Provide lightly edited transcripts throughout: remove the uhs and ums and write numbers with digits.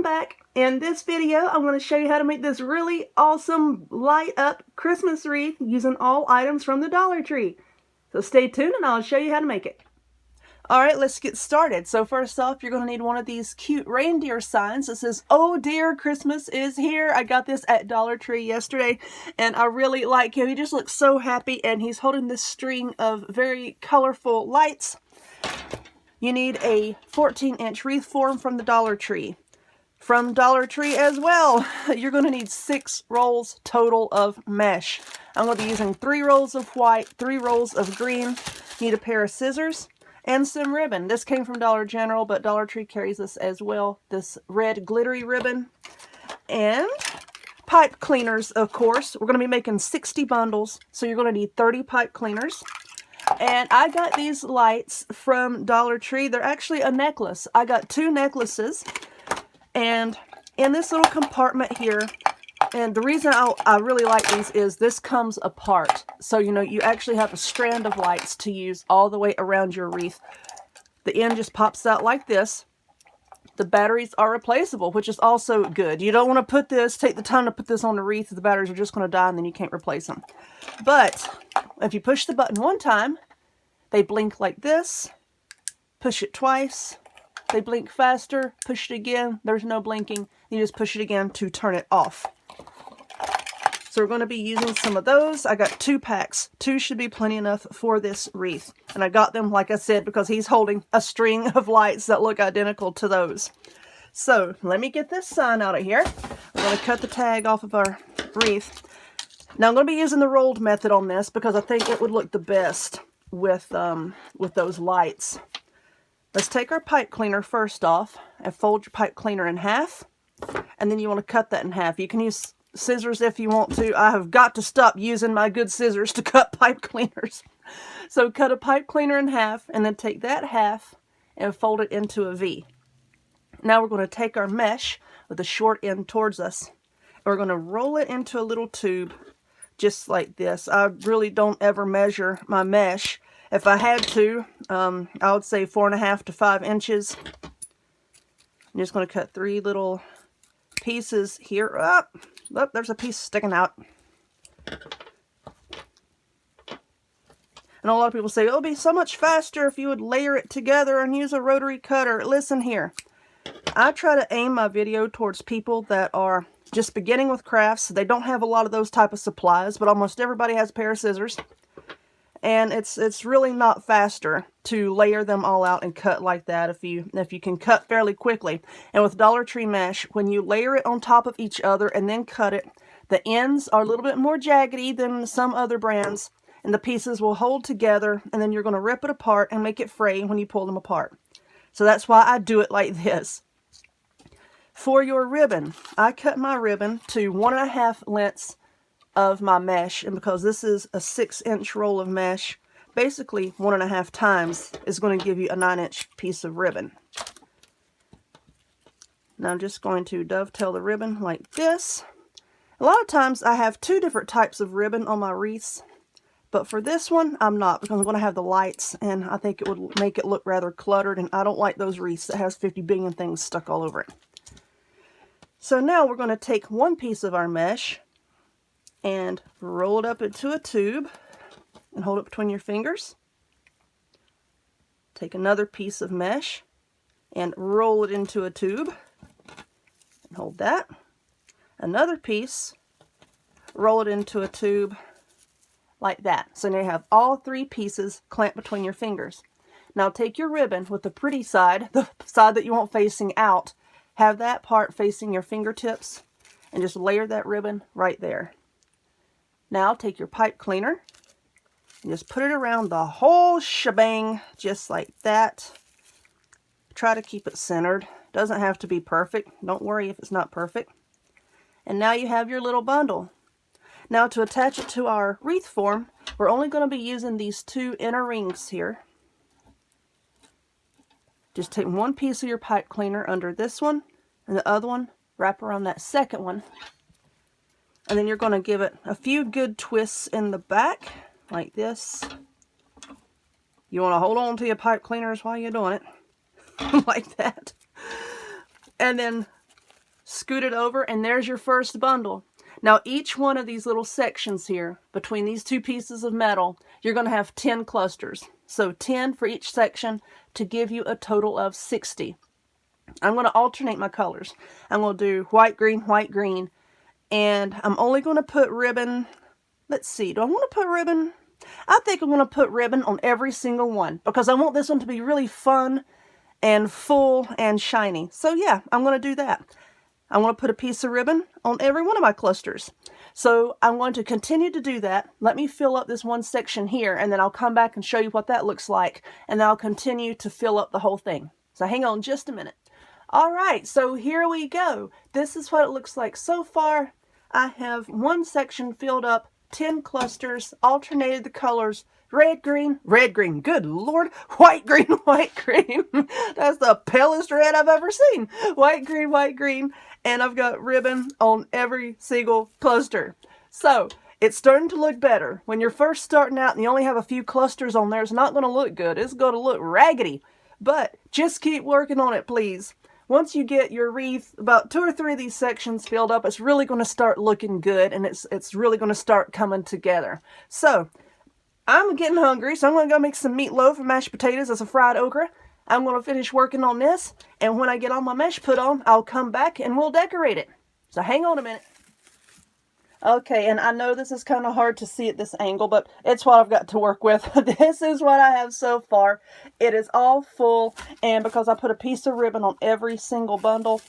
welcome back. In this video, I'm going to show you how to make this really awesome light up Christmas wreath using all items from the Dollar Tree. So stay tuned and I'll show you how to make it. Alright, let's get started. So first off, you're going to need one of these cute reindeer signs that says, "Oh dear, Christmas is here." I got this at Dollar Tree yesterday and I really like him. He just looks so happy and he's holding this string of very colorful lights. You need a 14-inch wreath form from the Dollar Tree. From Dollar Tree as well, you're going to need 6 rolls total of mesh. I'm going to be using 3 rolls of white, 3 rolls of green. Need a pair of scissors and some ribbon. This came from Dollar General, but Dollar Tree carries this as well. This red glittery ribbon. And pipe cleaners, of course. We're going to be making 60 bundles, so you're going to need 30 pipe cleaners. And I got these lights from Dollar Tree. They're actually a necklace. I got 2 necklaces. And in this little compartment here, and the reason I really like these is this comes apart. So, you know, you actually have a strand of lights to use all the way around your wreath. The end just pops out like this. The batteries are replaceable, which is also good. You don't want to take the time to put this on the wreath. The batteries are just going to die and then you can't replace them. But if you push the button one time, they blink like this. Push it twice. They blink faster. Push it again. There's no blinking. You just push it again to turn it off. So we're going to be using some of those. I got 2 packs. 2 should be plenty enough for this wreath. And I got them, like I said, because he's holding a string of lights that look identical to those. So let me get this sign out of here. I'm going to cut the tag off of our wreath. Now I'm going to be using the rolled method on this because I think it would look the best with those lights. Let's take our pipe cleaner first off and fold your pipe cleaner in half. And then you want to cut that in half. You can use scissors if you want to. I have got to stop using my good scissors to cut pipe cleaners. So cut a pipe cleaner in half and then take that half and fold it into a V. Now we're going to take our mesh with the short end towards us. And we're going to roll it into a little tube just like this. I really don't ever measure my mesh. If I had to, I would say 4.5 to 5 inches. I'm just going to cut 3 little pieces here. Oh, there's a piece sticking out. And a lot of people say, "It'll be so much faster if you would layer it together and use a rotary cutter." Listen here. I try to aim my video towards people that are just beginning with crafts. They don't have a lot of those type of supplies, but almost everybody has a pair of scissors. And it's really not faster to layer them all out and cut like that if you can cut fairly quickly. And with Dollar Tree mesh, when you layer it on top of each other and then cut it, the ends are a little bit more jaggedy than some other brands, and the pieces will hold together, and then you're going to rip it apart and make it fray when you pull them apart. So that's why I do it like this. For your ribbon, I cut my ribbon to 1.5 lengths of my mesh, and because this is a 6-inch roll of mesh, basically 1.5 times is going to give you a 9-inch piece of ribbon. Now I'm just going to dovetail the ribbon like this. A lot of times I have 2 different types of ribbon on my wreaths, but for this one I'm not, because I'm going to have the lights and I think it would make it look rather cluttered, and I don't like those wreaths that has 50 billion things stuck all over it. So now we're going to take one piece of our mesh and roll it up into a tube and hold it between your fingers. Take another piece of mesh and roll it into a tube and hold that. Another piece, roll it into a tube like that. So now you have all 3 pieces clamped between your fingers. Now take your ribbon with the pretty side, the side that you want facing out, have that part facing your fingertips and just layer that ribbon right there. Now take your pipe cleaner and just put it around the whole shebang, just like that. Try to keep it centered. Doesn't have to be perfect. Don't worry if it's not perfect. And now you have your little bundle. Now to attach it to our wreath form, we're only going to be using these 2 inner rings here. Just take one piece of your pipe cleaner under this one, and the other one wrap around that second one. And then you're going to give it a few good twists in the back, like this. You want to hold on to your pipe cleaners while you're doing it, like that. And then scoot it over, and there's your first bundle. Now each one of these little sections here, between these two pieces of metal, you're going to have 10 clusters. So 10 for each section to give you a total of 60. I'm going to alternate my colors. I'm going to do white, green, and I'm only going to put ribbon. Let's see, do I want to put ribbon? I think I'm going to put ribbon on every single one because I want this one to be really fun and full and shiny. So yeah, I'm going to do that. I want to put a piece of ribbon on every one of my clusters. So I'm going to continue to do that. Let me fill up this one section here, and then I'll come back and show you what that looks like, and then I'll continue to fill up the whole thing. So hang on just a minute. All right, so here we go. This is what it looks like so far. I have one section filled up, 10 clusters, alternated the colors, red, green, good Lord, white, green. That's the palest red I've ever seen. White, green, and I've got ribbon on every single cluster. So it's starting to look better. When you're first starting out and you only have a few clusters on there, it's not going to look good. It's going to look raggedy, but just keep working on it, please. Once you get your wreath, about 2 or 3 of these sections filled up, it's really going to start looking good, and it's really going to start coming together. So, I'm getting hungry, so I'm going to go make some meatloaf and mashed potatoes as a fried okra. I'm going to finish working on this, and when I get all my mesh put on, I'll come back and we'll decorate it. So hang on a minute. Okay, and I know this is kind of hard to see at this angle, but it's what I've got to work with. This is what I have so far. It is all full, and because I put a piece of ribbon on every single bundle,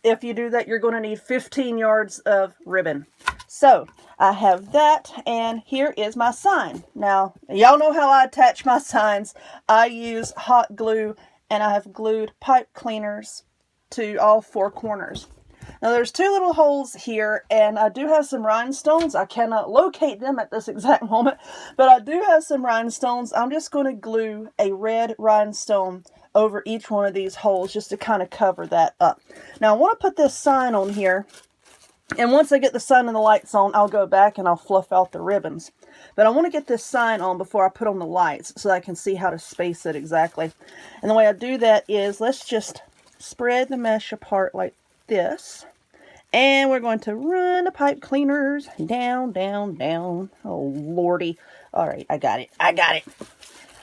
if you do that, you're going to need 15 yards of ribbon. So, I have that, and here is my sign. Now, y'all know how I attach my signs. I use hot glue, and I have glued pipe cleaners to all 4 corners. Now there's 2 little holes here, and I do have some rhinestones. I cannot locate them at this exact moment, but I do have some rhinestones. I'm just going to glue a red rhinestone over each one of these holes just to kind of cover that up. Now I want to put this sign on here, and once I get the sun and the lights on, I'll go back and I'll fluff out the ribbons. But I want to get this sign on before I put on the lights so that I can see how to space it exactly. And the way I do that is, let's just spread the mesh apart like this, and we're going to run the pipe cleaners down. Oh lordy. All right, I got it.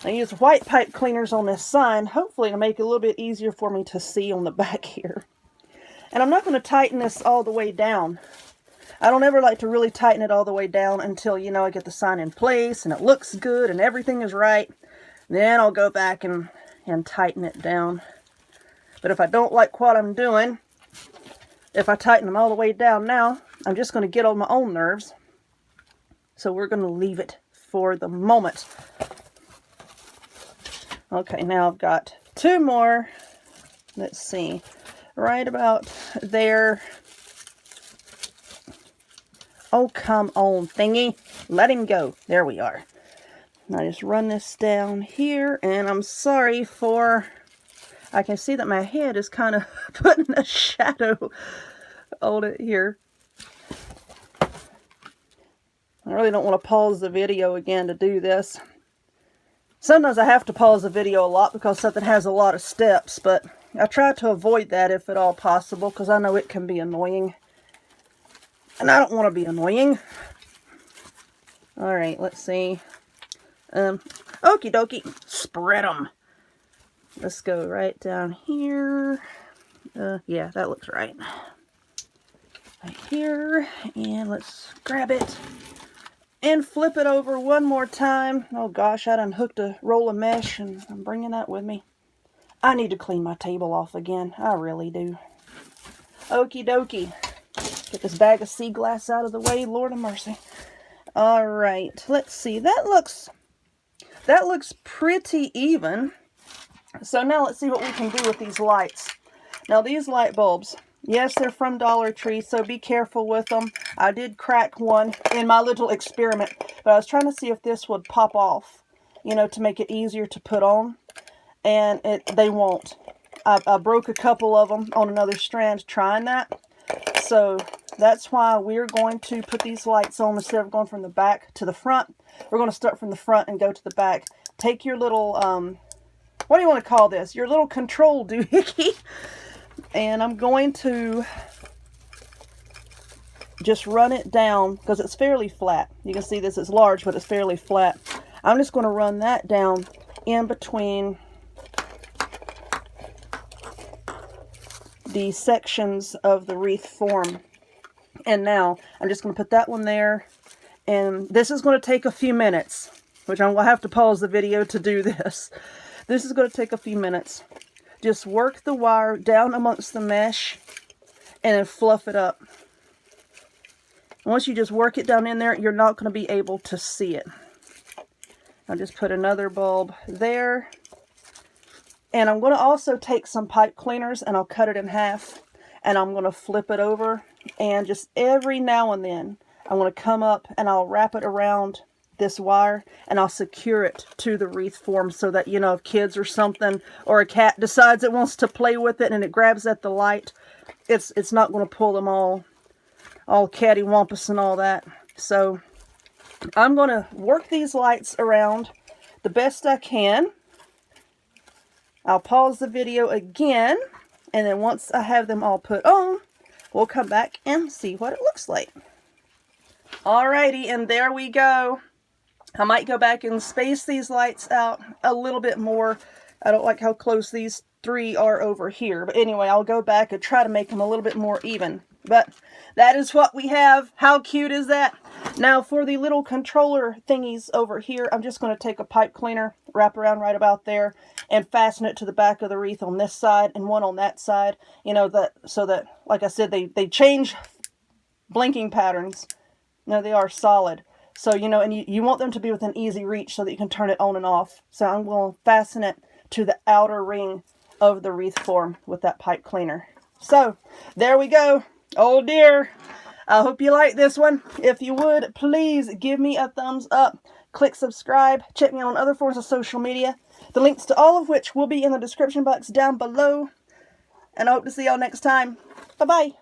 I use white pipe cleaners on this sign, hopefully to make it a little bit easier for me to see on the back here. And I'm not going to tighten this all the way down. I don't ever like to really tighten it all the way down until, you know, I get the sign in place and it looks good and everything is right. Then I'll go back and tighten it down. But if I don't like what I'm doing, if I tighten them all the way down now, I'm just going to get on my own nerves. So we're going to leave it for the moment. Okay, now I've got 2 more. Let's see. Right about there. Oh, come on, thingy. Let him go. There we are. Now I just run this down here, and I'm sorry for... I can see that my head is kind of putting a shadow on it here. I really don't want to pause the video again to do this. Sometimes I have to pause the video a lot because something has a lot of steps, but I try to avoid that if at all possible because I know it can be annoying. And I don't want to be annoying. Alright, let's see. Okie dokie. Spread them. Let's go right down here. Yeah, that looks right. Right here. And let's grab it. And flip it over one more time. Oh gosh, I done hooked a roll of mesh and I'm bringing that with me. I need to clean my table off again. I really do. Okie dokie. Get this bag of sea glass out of the way. Lord of mercy. Alright, let's see. That looks pretty even. So now let's see what we can do with these lights. Now these light bulbs, yes, they're from Dollar Tree, so be careful with them. I did crack one in my little experiment, but I was trying to see if this would pop off, you know, to make it easier to put on, and they won't. I broke a couple of them on another strand trying that, so that's why we're going to put these lights on instead of going from the back to the front. We're going to start from the front and go to the back. Take your little, what do you want to call this? Your little control doohickey. And I'm going to just run it down because it's fairly flat. You can see this is large, but it's fairly flat. I'm just going to run that down in between the sections of the wreath form. And now I'm just going to put that one there. And this is going to take a few minutes, which I'm going to have to pause the video to do this. This is going to take a few minutes. Just work the wire down amongst the mesh and then fluff it up. Once you just work it down in there, you're not going to be able to see it. I'll just put another bulb there. And I'm going to also take some pipe cleaners and I'll cut it in half. And I'm going to flip it over. And just every now and then, I'm going to come up and I'll wrap it around this wire and I'll secure it to the wreath form so that, you know, if kids or something or a cat decides it wants to play with it and it grabs at the light, it's not going to pull them all cattywampus and all that. So I'm going to work these lights around the best I can. I'll pause the video again, and then once I have them all put on, we'll come back and see what it looks like. Alrighty, and there we go. I might go back and space these lights out a little bit more. I don't like how close these three are over here. But anyway, I'll go back and try to make them a little bit more even. But that is what we have. How cute is that? Now for the little controller thingies over here, I'm just going to take a pipe cleaner, wrap around right about there, and fasten it to the back of the wreath on this side and one on that side. You know, so that, like I said, they change blinking patterns. No, they are solid. So, you know, and you want them to be within easy reach so that you can turn it on and off. So I'm going to fasten it to the outer ring of the wreath form with that pipe cleaner. So, there we go. Oh dear. I hope you like this one. If you would, please give me a thumbs up. Click subscribe. Check me out on other forms of social media. The links to all of which will be in the description box down below. And I hope to see y'all next time. Bye-bye.